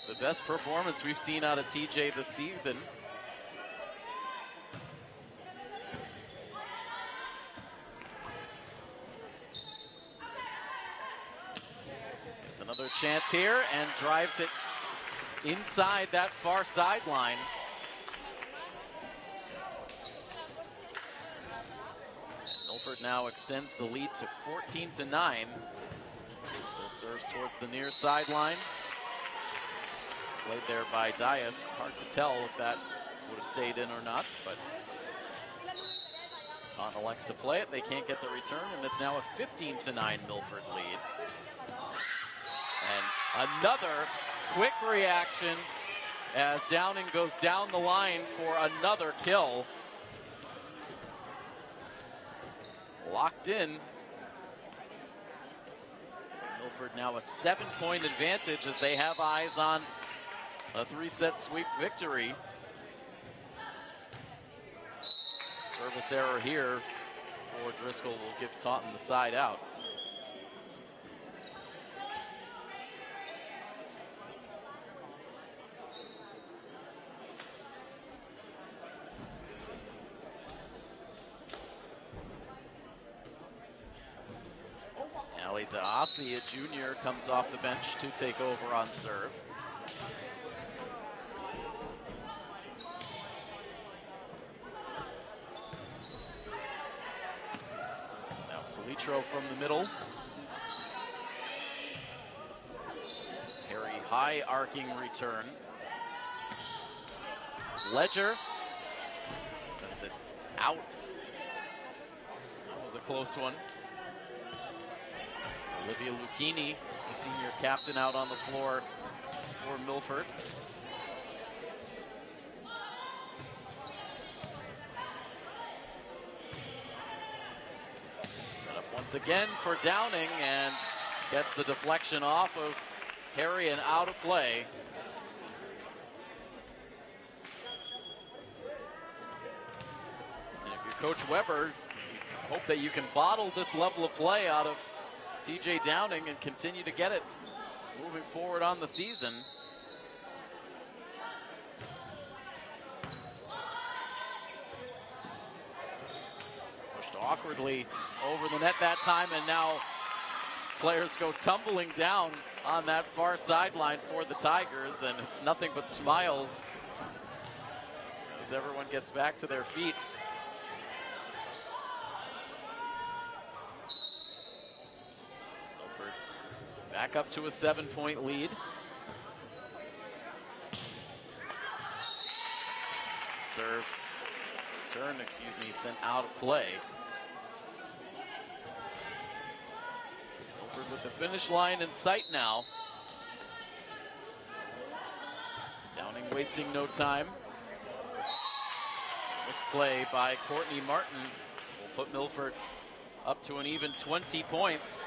the best performance we've seen out of TJ this season. It's another chance here and drives it inside that far sideline. Milford now extends the lead to 14-9. Still serves towards the near sideline. Played there by Dias. Hard to tell if that would have stayed in or not, but Taunton elects to play it. They can't get the return, and it's now a 15-9 Milford lead. And another quick reaction as Downing goes down the line for another kill. Locked in. Milford now a 7-point advantage as they have eyes on a 3-set sweep victory. Service error here for Driscoll will give Taunton the side out. Asia Jr. comes off the bench to take over on serve. Now Solitro from the middle. Harry high arcing return. Ledger sends it out. That was a close one. Olivia Lucchini, the senior captain, out on the floor for Milford. Set up once again for Downing and gets the deflection off of Harry and out of play. And if you're Coach Weber, you hope that you can bottle this level of play out of TJ Downing and continue to get it moving forward on the season. Pushed awkwardly over the net that time, and now players go tumbling down on that far sideline for the Tigers, and it's nothing but smiles as everyone gets back to their feet. Back up to a 7-point lead. Serve, turn, sent out of play. Milford with the finish line in sight now. Downing wasting no time. This play by Courtney Martin will put Milford up to an even 20 points.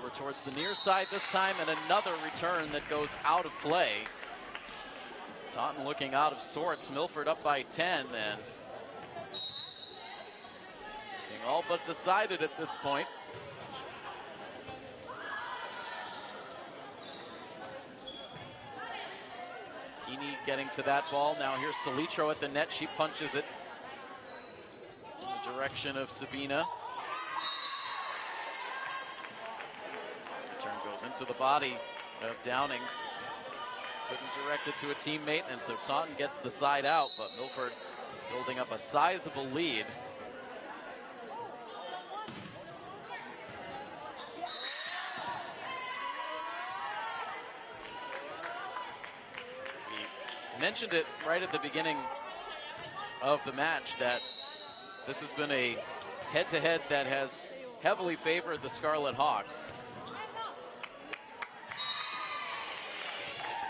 over towards the near side this time, and another return that goes out of play. Taunton looking out of sorts. Milford up by 10, and being all but decided at this point. Keeney getting to that ball. Now here's Salitro at the net. She punches it in the direction of Sabina. Return goes into the body of Downing. Couldn't direct it to a teammate, and so Taunton gets the side out, but Milford building up a sizable lead. We mentioned it right at the beginning of the match that this has been a head-to-head that has heavily favored the Scarlet Hawks.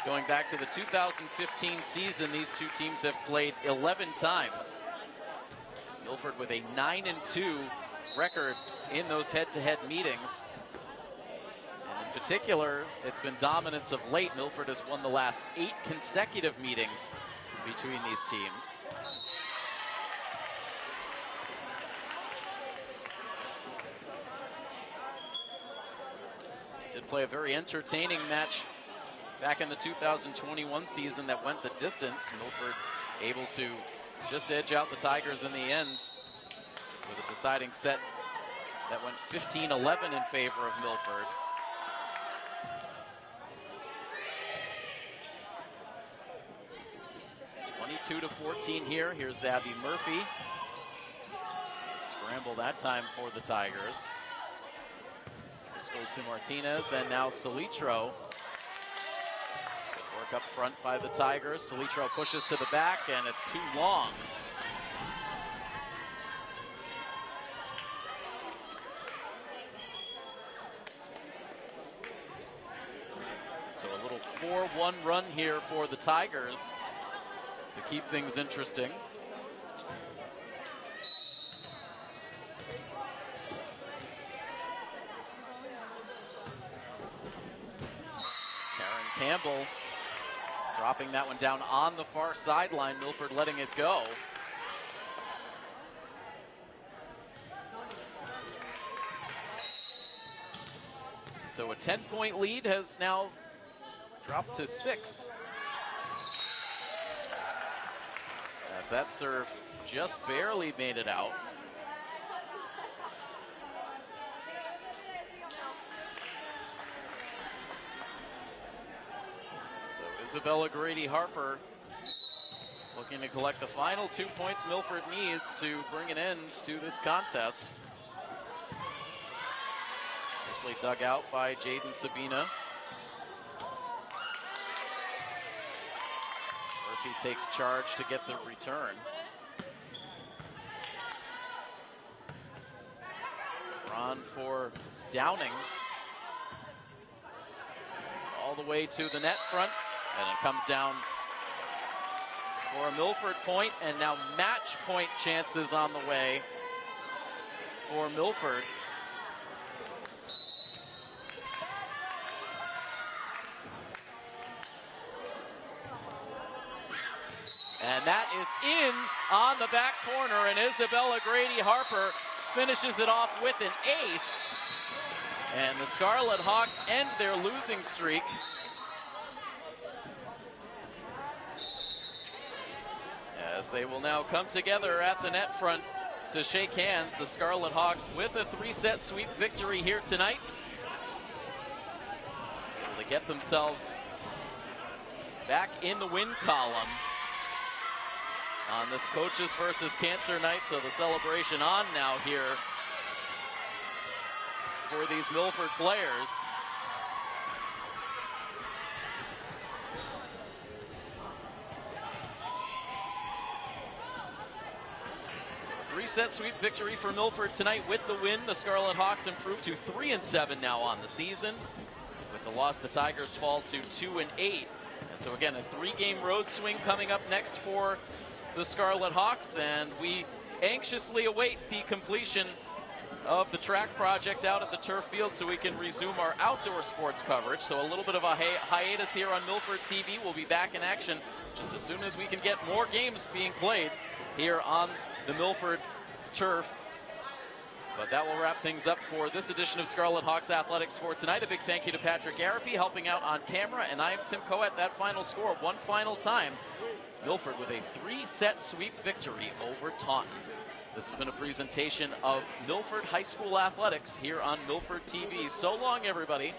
Going back to the 2015 season, these two teams have played 11 times. Milford with a 9-2 record in those head-to-head meetings. And in particular, it's been dominance of late. Milford has won the last 8 consecutive meetings between these teams. Did play a very entertaining match back in the 2021 season that went the distance. Milford able to just edge out the Tigers in the end with a deciding set that went 15-11 in favor of Milford. (22-14) here. Here's Abby Murphy. Scramble that time for the Tigers. Driscoll to Martinez, and now Salitro. Work up front by the Tigers. Salitro pushes to the back, and it's too long. So a little 4-1 run here for the Tigers to keep things interesting. Taryn Campbell dropping that one down on the far sideline. Milford letting it go. So a 10-point lead has now dropped to 6. As that serve just barely made it out. Isabella Grady-Harper looking to collect the final 2 points Milford needs to bring an end to this contest. Nicely dug out by Jaden Sabina. Murphy takes charge to get the return. Ron for Downing. All the way to the net front. And it comes down for a Milford point, and now match point chances on the way for Milford. And that is in on the back corner, and Isabella Grady-Harper finishes it off with an ace. And the Scarlet Hawks end their losing streak. As they will now come together at the net front to shake hands. The Scarlet Hawks with a 3-set sweep victory here tonight. Able to get themselves back in the win column on this Coaches versus Cancer night. So the celebration on now here for these Milford players. Three-set sweep victory for Milford tonight. With the win, the Scarlet Hawks improve to 3-7 now on the season. With the loss, the Tigers fall to 2-8. And so again, a 3-game road swing coming up next for the Scarlet Hawks, and we anxiously await the completion of the track project out at the turf field so we can resume our outdoor sports coverage. So a little bit of a hiatus here on Milford TV. We'll be back in action just as soon as we can get more games being played here on the Milford turf. But that will wrap things up for this edition of Scarlet Hawks Athletics for tonight. A big thank you to Patrick Garapi helping out on camera, and I'm Tim Coet. That final score, one final time. Milford with a 3-set sweep victory over Taunton. This has been a presentation of Milford High School Athletics here on Milford TV. So long, everybody.